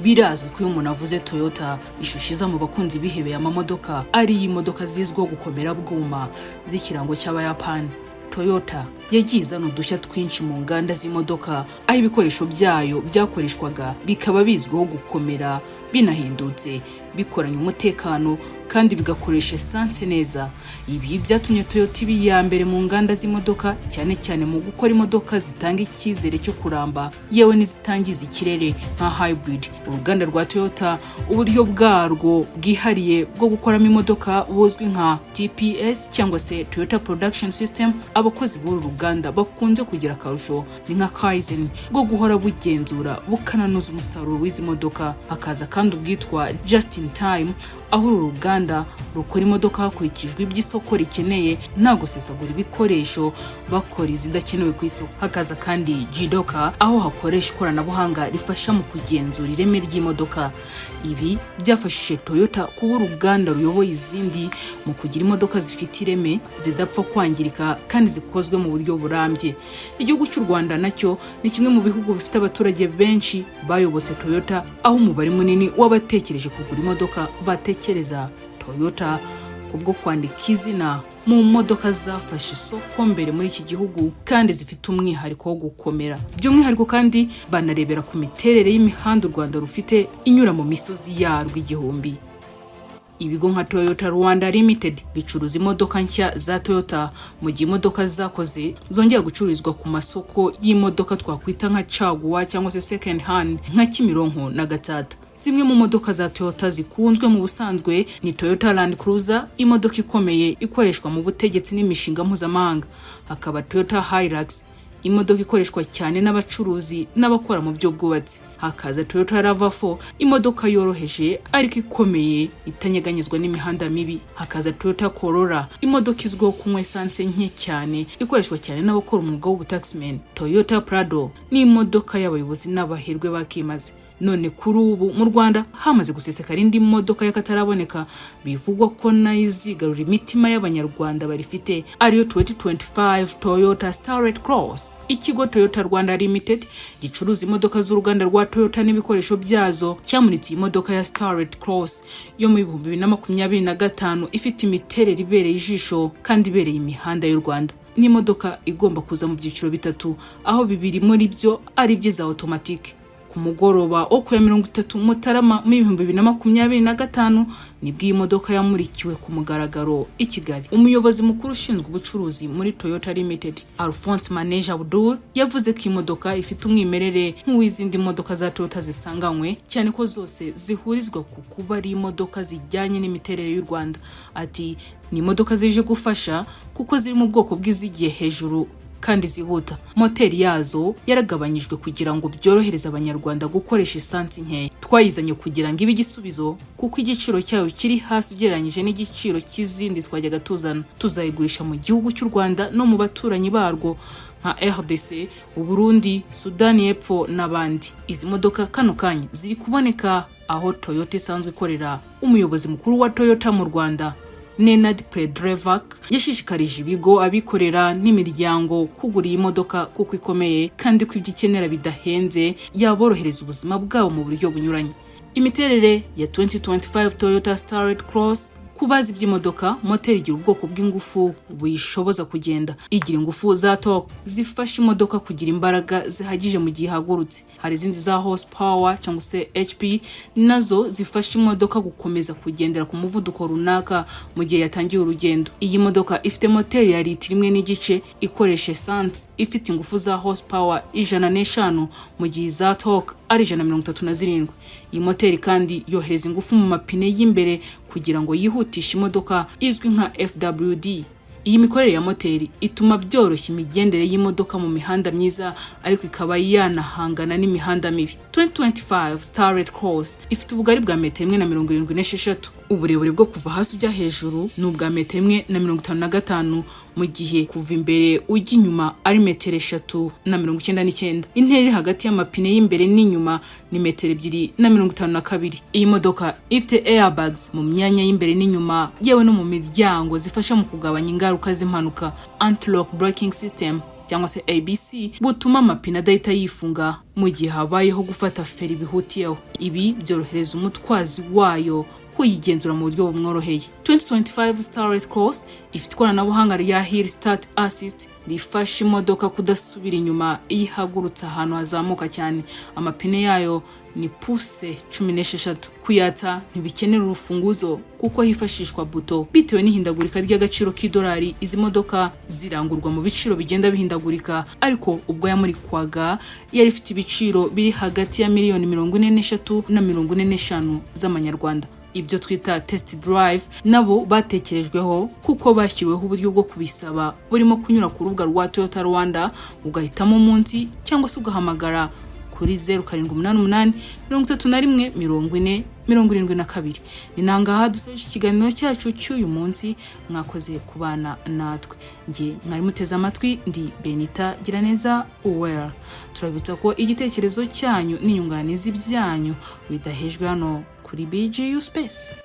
Birazwi ko iyo umuntu avuze Toyota ishushiza mu bakunzi bihebeye amamodoka ari imodoka zizwiho gukomera bwuma z'ikirango cy'Abayapani. Toyota yagiye izana udushya twinshi mu nganda z'imodoka aho ibikoresho byayo byakoreshwaga bikaba bizwiho gukomera binahindutse bikoranye umutekano kandi bigakoresha esanse neza. Ibi byatumye Toyota iba iya mbere mu nganda z'imodoka cyane cyane mu gukora imodoka zitanga icyizere cyo kuramba yewe n'izitangiza ikirere nka hybrid. Uruganda rwa Toyota uburyo bwarwo bwihariye bwo gukoramo imodoka buzwi nka TPS cyangwa se Toyota Production System. Abakozi b'uru ruganda bakunze kugira akarusho ni nka Kaizen bwo guhora bugenzura bukananuza umusaruro w'izi modoka. Hakaza kandi ubwitwa just in time aho uru ruganda rukora imodoka hakurikijwe iby'isoko rikeneye nta gusesagura ibikoresho bakora izidakenewe ku isoko. Hakaza kandi GITEKEREZO aho hakoresha ikoranabuhanga rifasha mu kugenzura ireme ry'imodoka. Ibi byafashije Toyota kuba uruganda ruyoboye izindi mu kugira imodoka zifite ireme zidapfa kwangirika kandi zikozwe mu buryo burambye. Igihugu cy'u Rwanda nacyo ni kimwe mu bihugu bifite abaturage benshi bayobotse Toyota aho umubare munini w'abatekereje kugura imodoka batekereza Toyota kubwo kwandika izina mu modoka zafashe isoko mbere muri iki gihugu kandi zifite umwihariko wo gukomera. By'umwihariko kandi banarebera ku miterere y'imihanda u Rwanda rufite inyura mu misozi yarwo igihumbi. Ibigo nka Toyota Rwanda Limited bicuruza imodoka nshya za Toyota mu gihe imodoka zakoze zongera gucururizwa ku masoko y'imodoka twakwita nka CYAGWA cyangwa se second hand nka Kimironko na Gatata. Zimwe mu modoka za Toyota zikunzwe mu busanzwe ni Toyota Land Cruiser, imodoka ikomeye ikoreshwa mu butegetsi n'imishinga mpuzamahanga. Hakaba Toyota Hilux, imodoka ikoreshwa cyane n'abacuruzi n'abakora mu by'ubwubatsi. Hakaza Toyota RAV4, imodoka yoroheje ariko ikomeye itanyeganyezwa n'imihanda mibi. Hakaza Toyota Corolla, imodoka izwiho kunywa esanse nke cyane ikoreshwa cyane n'abakora umwuga w'ubutaximen. Toyota Prado ni imodoka y'abayobozi n'abaherwe bakimaze. None kuri ubu mu Rwanda hamaze gusesekara indi modoka y'akataraboneka bivugwa ko nayo izigarura imitima y'abanyarwanda barifite ariyo 2025 Toyota Startelt Cross. Ikigo Toyota Rwanda Limited gicuruza imodoka z'uruganda rwa Toyota n'ibikoresho byazo cyamunitse imodoka ya Startelt Cross yo mu 2025 ifite imiterere ibereye ijisho kandi ibereye imihanda y'u Rwanda. Ni imodoka igomba kuza mu byiciro bitatu aho bibiri muri byo ari byiza automatic. Ku mugoroba wo ku ya 30 Mutarama mu 2025 nibwo iyi modoka yamurikiwe ku mugaragaro i Kigali. Umuyobozi mukuru ushinzwe ubucuruzi muri Toyota Limited Alphonse Manager Abdul yavuze ko imodoka ifite umwimerere nk'uw'izindi modoka za Toyota zisanganywe cyane ko zose zihurizwa ku kuba ari imodoka zijyanye n'imiterere y'u Rwanda. Ati ni imodoka zije gufasha kuko ziri mu bwoko bw'izigiye hejuru kandi zihuta. Moteri yazo yaragabanyijwe kugira ngo byorohereze abanyarwanda gukoresha esanse nke. Twayizanye kugira ngo ibe igisubizo kuko igiciro cyayo kiri hasi ugereranyije n'igiciro cy'izindi twajyaga tuzana. Tuzayigurisha mu gihugu cy'u Rwanda no mu baturanyi barwo nka RDC, Uburundi, Sudani y'Epfo n'abandi. Izi modoka kano kanya ziri kuboneka aho Toyota isanzwe ikorera. Umuyobozi mukuru wa Toyota mu Rwanda Nenad Predrevak yashishikarije ibigo abikorera n'imiryango kugura iyi modoka kuko ikomeye kandi ko ibyikenera bidahenze yaborohereza ubuzima bwabo mu buryo bunyuranye. Imiterere ya 2025 Toyota Startelt Cross kubaza iby'imodoka, moteri igira ubwoko bw'ingufu buyishoboza kugenda. Igira ingufu za torque zifasha imodoka kugira imbaraga zihagije mu gihe ihagurutse. Hari izindi za horsepower cyangwa se HP nazo zifasha imodoka gukomeza kugendera ku muvuduko runaka mu gihe yatangiye urugendo. Iyi modoka ifite moteri ya litiro 1.5 ikoresha essence ifite ingufu za horsepower 105 mu gihe za torque ari 137. Iyi moteri kandi yohereza ingufu mu mapine y'imbere kugira ngo yihutishe imodoka izwi nka FWD. Iyi mikorere ya moteri ituma byoroshya imigendere y'imodoka mu mihanda myiza ariko ikaba yanahangana n'imihanda mibi. 2025 Startelt Cross ifite ubugari bwa metero 1.76, uburebure bwo kuva hasi ujya hejuru ni ubwa metero 1.55 mu gihe kuva imbere ujya inyuma ari metero 3.99. Intera iri hagati y'amapine y'imbere n'inyuma ni metero 2.52. Iyi modoka ifite airbags mu myanya y'imbere n'inyuma yewe no mu miryango zifasha mu kugabanya ingaruka z'impanuka, anti-lock braking system cyangwa se ABC butuma amapine adahita yifunga mu gihe habayeho gufata feri bihutiyeho. Ibi byorohereza umutwazi wayo kuyigenzura mu buryo bumworoheye. 2025 Startelt Cross ifite ikoranabuhanga rya Hill Start Assist rifasha imodoka kudasubira inyuma ihagurutse ahantu hazamuka cyane. Amapine yayo ni puse 16. Kuyata ntibikenera urufunguzo kuko hifashishwa buto. Bitewe n'ihindagurika ry'agaciro k'idolari, izi modoka zirangurwa mu biciro bigenda bihindagurika, ariko ubwo yamurikwaga yari ifite ibiciro biri hagati ya $43 na $45 z'amanyarwanda. Ibyo twita test drive nabo batekerejweho kuko bashyiriweho uburyo bwo kubisaba burimo kunyura ku rubuga rwa Toyota Rwanda, ugahitamo umunsi cyangwa se ugahamagara kuri 0788 31 40 72. Ni nangaha dusoje ikiganiro cyacu cy'uyu munsi. Mwakoze kubana natwe. Nge mwari muteze amatwi, ndi Benita Giraneza Uwera. Turabitsa ko igitekerezo cyanyu n'inyunganizi byanyu bidahejwe hano kuri BGU Space.